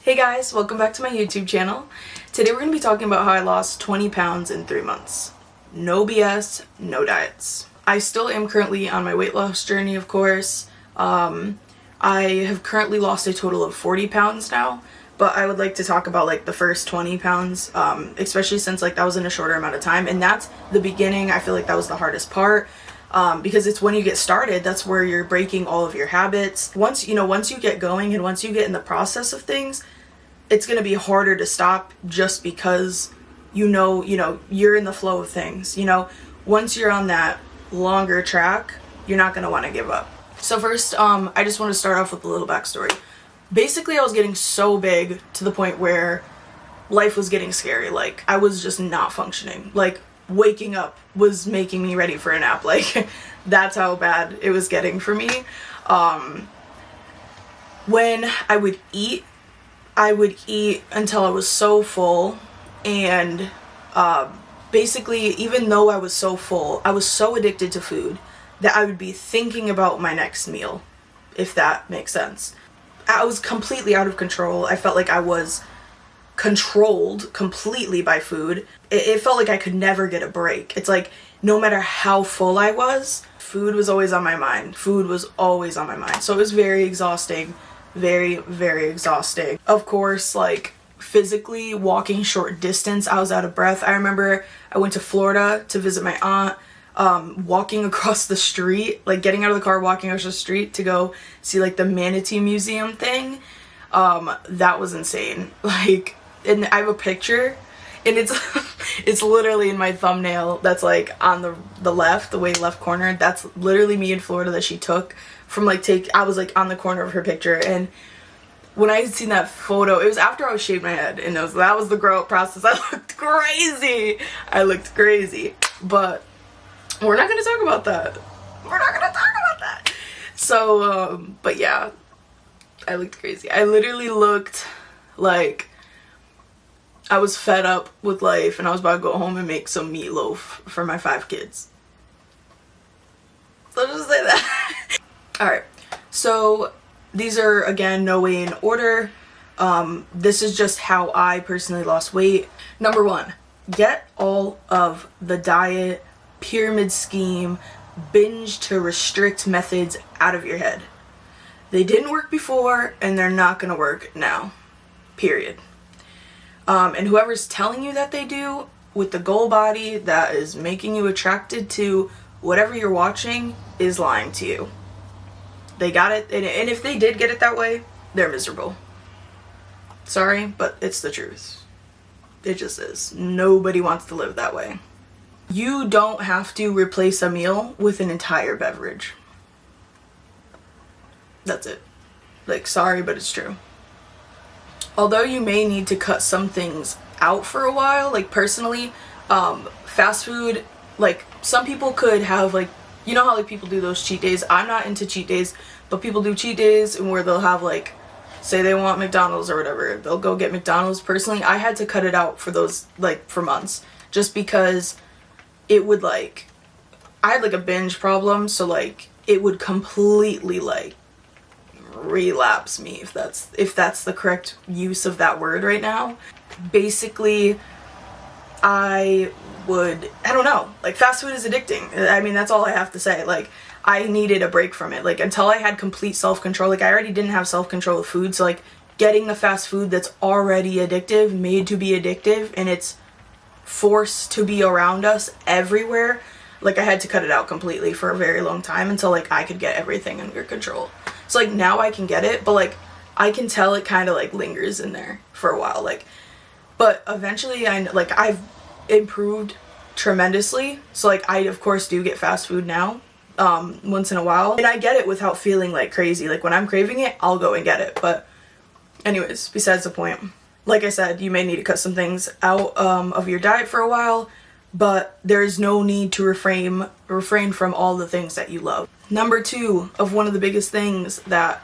Hey guys, welcome back to my YouTube channel. Today we're going to be talking about how I lost 20 pounds in 3 months. No BS, no diets. I still am currently on my weight loss journey, of course. I have currently lost a total of 40 pounds now, but I would like to talk about like the first 20 pounds, especially since like that was in a shorter amount of time, and that's the beginning. I feel like that was the hardest part. Because it's when you get started, that's where you're breaking all of your habits. Once you get going and once you get in the process of things, it's going to be harder to stop just because you're in the flow of things. Once you're on that longer track, you're not going to want to give up. So first, I just want to start off with a little backstory. Basically, I was getting so big to the point where life was getting scary. Like, I was just not functioning. Like, waking up was making me ready for a nap. Like, that's how bad it was getting for me. When I would eat until I was so full, and basically, even though I was so full, I was so addicted to food that I would be thinking about my next meal, if that makes sense. I was completely out of control. I felt like I was controlled completely by food. It felt like I could never get a break. It's like no matter how full I was, food was always on my mind. Food was always on my mind. So it was very exhausting. Very, very exhausting. Of course, like physically walking short distance, I was out of breath. I remember I went to Florida to visit my aunt. Walking across the street, like getting out of the car, walking across the street to go see like the Manatee Museum thing. That was insane. Like, and I have a picture, and it's it's literally in my thumbnail. That's like on the left, the way left corner. That's literally me in Florida that she took from I was like on the corner of her picture. And when I had seen that photo, it was after I was shaved my head, and that was the grow up process. I looked crazy. But we're not gonna talk about that. So, but yeah, I looked crazy. I literally looked like I was fed up with life and I was about to go home and make some meatloaf for my 5 kids. So just say that. Alright, so these are, again, no way in order. This is just how I personally lost weight. Number 1, get all of the diet, pyramid scheme, binge to restrict methods out of your head. They didn't work before, and they're not going to work now. Period. And whoever's telling you that they do, with the goal body that is making you attracted to whatever you're watching, is lying to you. They got it, and if they did get it that way, they're miserable. Sorry, but it's the truth. It just is. Nobody wants to live that way. You don't have to replace a meal with an entire beverage. That's it. Like, sorry, but it's true. Although you may need to cut some things out for a while, like personally, fast food, like some people could have like, you know how like people do those cheat days. I'm not into cheat days, but people do cheat days and where they'll have like, say they want McDonald's or whatever, they'll go get McDonald's. Personally, I had to cut it out for those, like for months, just because it would like, I had like a binge problem, so like it would completely like relapse me, if that's the correct use of that word right now. Basically, I don't know, like fast food is addicting. I mean, that's all I have to say. Like, I needed a break from it. Like, until I had complete self-control, like I already didn't have self-control with food, so like getting the fast food that's already addictive, made to be addictive, and it's forced to be around us everywhere, like I had to cut it out completely for a very long time until like I could get everything under control. So like now I can get it, but like I can tell it kind of like lingers in there for a while, like, but eventually I've improved tremendously. So like I of course do get fast food now once in a while, and I get it without feeling like crazy. Like when I'm craving it, I'll go and get it. But anyways, besides the point, like I said, you may need to cut some things out of your diet for a while, but there's no need to refrain from all the things that you love. Number 2 of one of the biggest things that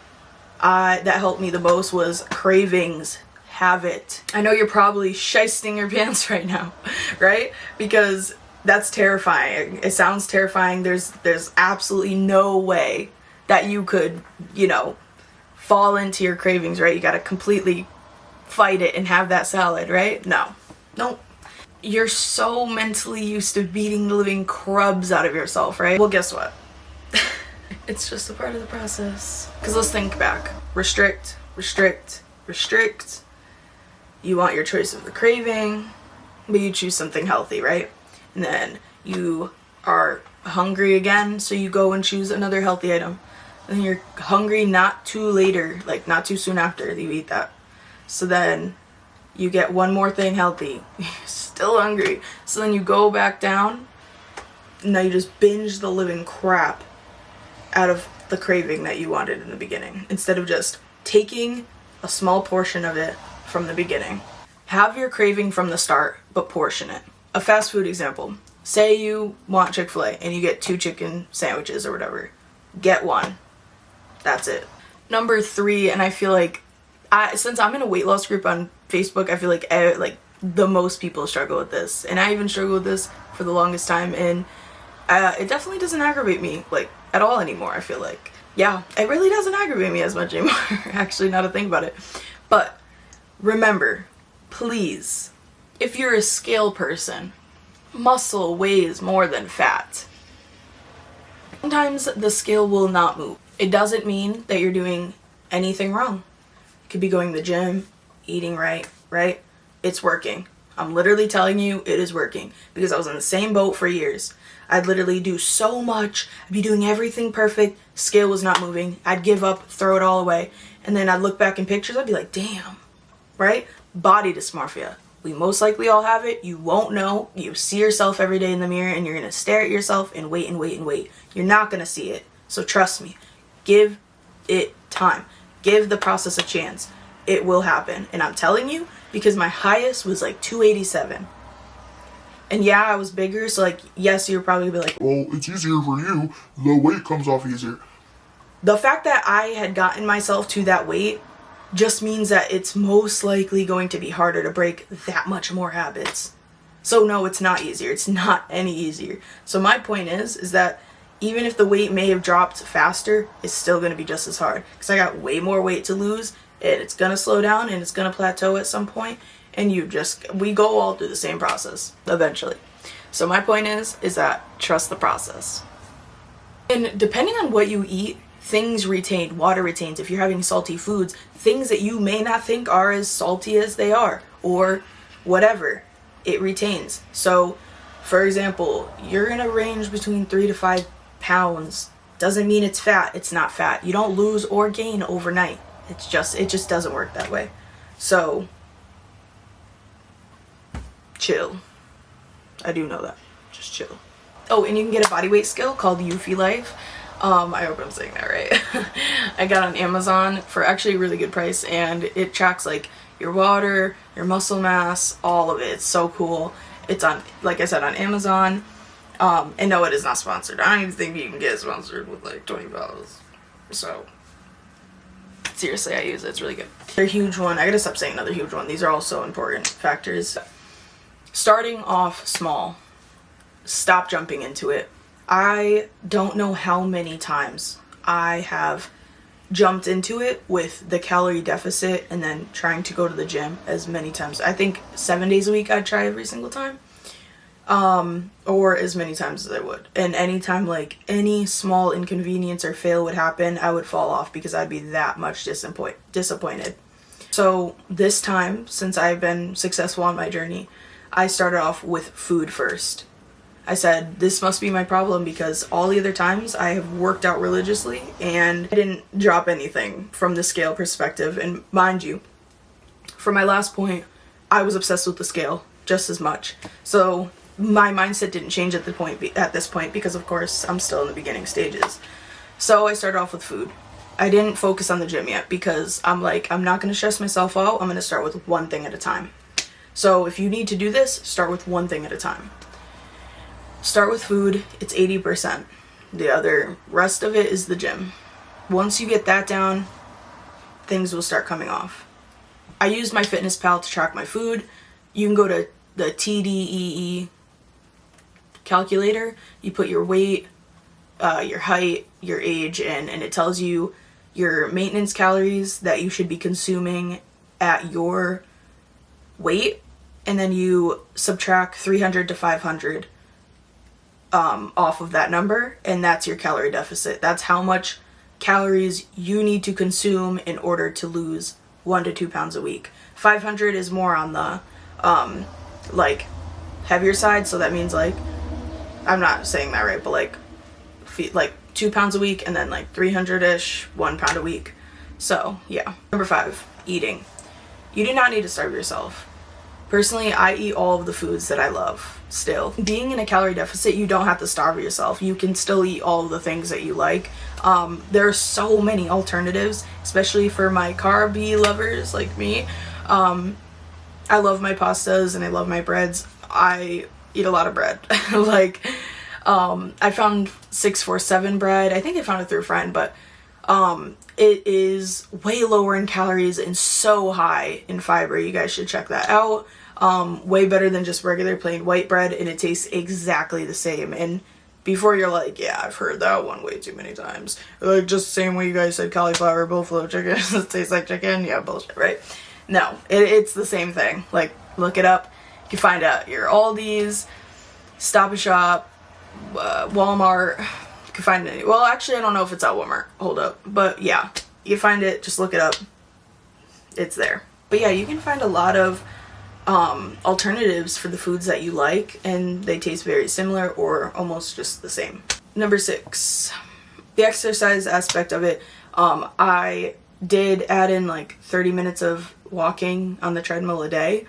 helped me the most was cravings. Have it. I know you're probably shysting your pants right now, right? Because that's terrifying. It sounds terrifying. There's absolutely no way that you could, fall into your cravings, right? You gotta completely fight it and have that salad, right? No. Nope. You're so mentally used to beating the living crubs out of yourself, right? Well, guess what? It's just a part of the process. Because let's think back. Restrict, restrict, restrict. You want your choice of the craving, but you choose something healthy, right? And then you are hungry again, so you go and choose another healthy item. And then you're hungry not too later, like not too soon after you eat that. So then you get one more thing healthy. You're still hungry. So then you go back down. Now you just binge the living crap out of the craving that you wanted in the beginning, instead of just taking a small portion of it from the beginning. Have your craving from the start, but portion it. A fast food example. Say you want Chick-fil-A and you get 2 chicken sandwiches or whatever. Get one. That's it. Number 3, and I feel like, since I'm in a weight loss group on Facebook, I feel like the most people struggle with this. And I even struggle with this for the longest time, and it definitely doesn't aggravate me, like, at all anymore, I feel like. Yeah, it really doesn't aggravate me as much anymore, actually, now to think about it. But remember, please, if you're a scale person, muscle weighs more than fat. Sometimes the scale will not move. It doesn't mean that you're doing anything wrong. You could be going to the gym, eating right? It's working. I'm literally telling you it is working, because I was in the same boat for years. I'd literally do so much. I'd be doing everything perfect. Scale was not moving. I'd give up, throw it all away. And then I'd look back in pictures. I'd be like, damn, right? Body dysmorphia. We most likely all have it. You won't know. You see yourself every day in the mirror and you're going to stare at yourself and wait and wait and wait. You're not going to see it. So trust me. Give it time. Give the process a chance. It will happen. And I'm telling you, because my highest was like 287. And yeah, I was bigger, so like, yes, you'll probably be like, well, it's easier for you. The weight comes off easier. The fact that I had gotten myself to that weight just means that it's most likely going to be harder to break that much more habits. So no, it's not easier. It's not any easier. So my point is that even if the weight may have dropped faster, it's still going to be just as hard. Because I got way more weight to lose, and it's going to slow down, and it's going to plateau at some point. And we go all through the same process eventually. So my point is that trust the process. And depending on what you eat, things retain, water retains. If you're having salty foods, things that you may not think are as salty as they are, or whatever, it retains. So, for example, you're gonna range between 3 to 5 pounds. Doesn't mean it's fat. It's not fat. You don't lose or gain overnight. It just doesn't work that way. So, chill. I do know that. Just chill. Oh, and you can get a body weight scale called Eufy Life. I hope I'm saying that right. I got on Amazon for actually a really good price, and it tracks like your water, your muscle mass, all of it. It's so cool. It's on, like I said, on Amazon. And no, it is not sponsored. I don't even think you can get sponsored with like $20. So seriously, I use it. It's really good. Another huge one. I gotta stop saying another huge one. These are all so important factors. Starting off small. Stop jumping into it. I don't know how many times I have jumped into it with the calorie deficit and then trying to go to the gym as many times. I think 7 days a week I'd try every single time. Or as many times as I would. And anytime like any small inconvenience or fail would happen, I would fall off because I'd be that much disappointed. So this time, since I've been successful on my journey, I started off with food first. I said, this must be my problem, because all the other times I have worked out religiously and I didn't drop anything from the scale perspective. And mind you, for my last point, I was obsessed with the scale just as much. So my mindset didn't change at this point because of course I'm still in the beginning stages. So I started off with food. I didn't focus on the gym yet because I'm like, I'm not going to stress myself out. I'm going to start with one thing at a time. So if you need to do this, start with one thing at a time. Start with food. It's 80%. The other rest of it is the gym. Once you get that down, things will start coming off. I use MyFitnessPal to track my food. You can go to the TDEE calculator. You put your weight, your height, your age in, and it tells you your maintenance calories that you should be consuming at your weight, and then you subtract 300 to 500 off of that number, and that's your calorie deficit. That's how much calories you need to consume in order to lose 1 to 2 pounds a week. 500 is more on the like heavier side, so that means like, I'm not saying that right, but like 2 pounds a week, and then like 300-ish, 1 pound a week. So yeah. Number 5, eating. You do not need to starve yourself. Personally, I eat all of the foods that I love still. Being in a calorie deficit, you don't have to starve yourself. You can still eat all of the things that you like. There are so many alternatives, especially for my carby lovers like me. I love my pastas and I love my breads. I eat a lot of bread. Like, I found 647 bread. I think I found it through a friend, but it is way lower in calories and so high in fiber. You guys should check that out. Way better than just regular plain white bread, and it tastes exactly the same. And before you're like, yeah, I've heard that one way too many times. Like, just the same way you guys said cauliflower, buffalo chicken, it tastes like chicken. Yeah, bullshit, right? No, it's the same thing. Like, look it up. You can find out your Aldi's, Stop and Shop, Walmart. You can find it. Well, actually, I don't know if it's at Walmart. Hold up. But yeah, you can find it. Just look it up. It's there. But yeah, you can find a lot of alternatives for the foods that you like, and they taste very similar or almost just the same. Number 6, the exercise aspect of it. I did add in like 30 minutes of walking on the treadmill a day,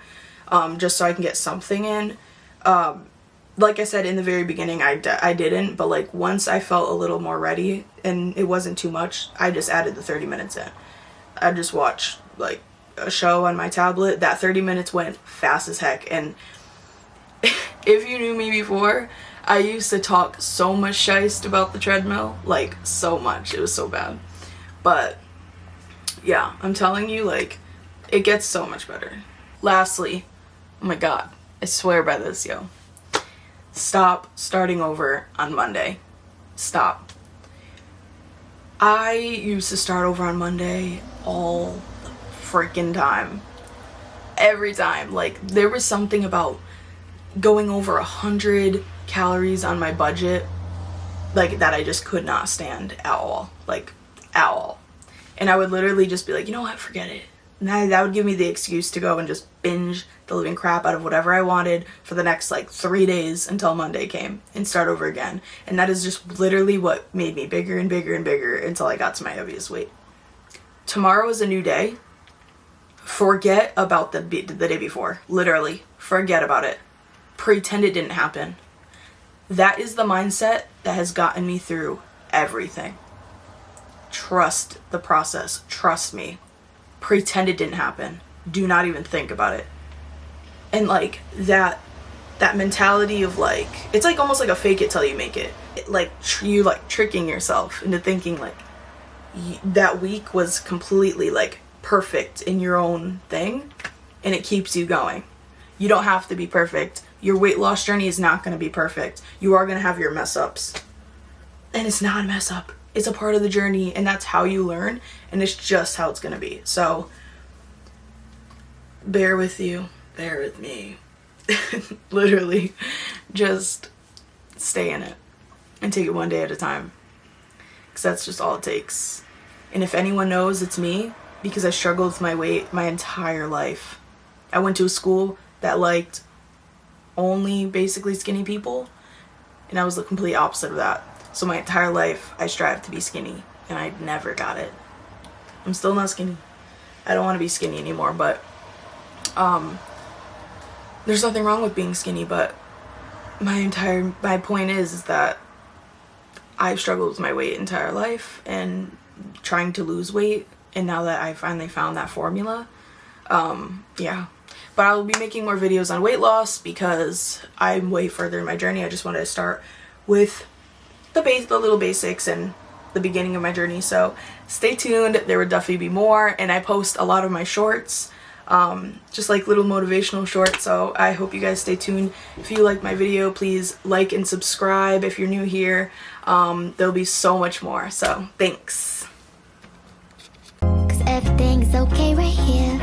just so I can get something in. Like I said in the very beginning, I didn't, but like once I felt a little more ready and it wasn't too much, I just added the 30 minutes in. I just watched like a show on my tablet. That 30 minutes went fast as heck. And if you knew me before, I used to talk so much shite about the treadmill, like so much. It was so bad. But yeah, I'm telling you, like, it gets so much better. Lastly, oh my god, I swear by this, yo. Stop starting over on Monday. Stop. I used to start over on Monday all the freaking time. Every time. Like, there was something about going over 100 calories on my budget, like, that I just could not stand at all. Like, at all. And I would literally just be like, you know what, forget it. And that would give me the excuse to go and just binge the living crap out of whatever I wanted for the next like 3 days until Monday came and start over again. And that is just literally what made me bigger and bigger and bigger until I got to my heaviest weight. Tomorrow is a new day. Forget about the day before. Literally, forget about it. Pretend it didn't happen. That is the mindset that has gotten me through everything. Trust the process. Trust me. Pretend it didn't happen. Do not even think about it. And like that mentality of like, it's like almost like a fake it till you make it. Like you like tricking yourself into thinking like that week was completely like perfect in your own thing, and it keeps you going. You don't have to be perfect. Your weight loss journey is not going to be perfect. You are going to have your mess ups. And it's not a mess up. It's a part of the journey, and that's how you learn, and it's just how it's going to be. So, bear with you. Bear with me. Literally, just stay in it and take it one day at a time. Because that's just all it takes. And if anyone knows, it's me, because I struggled with my weight my entire life. I went to a school that liked only basically skinny people, and I was the complete opposite of that. So my entire life, I strived to be skinny, and I never got it. I'm still not skinny. I don't want to be skinny anymore, but there's nothing wrong with being skinny, but my point is that I've struggled with my weight entire life and trying to lose weight, and now that I finally found that formula, yeah. But I will be making more videos on weight loss because I'm way further in my journey. I just wanted to start with the little basics and the beginning of my journey. So stay tuned. There will definitely be more, and I post a lot of my shorts, just like little motivational shorts. So I hope you guys stay tuned. If you like my video, please like and subscribe. If you're new here, there'll be so much more. So thanks. 'Cause everything's okay right here.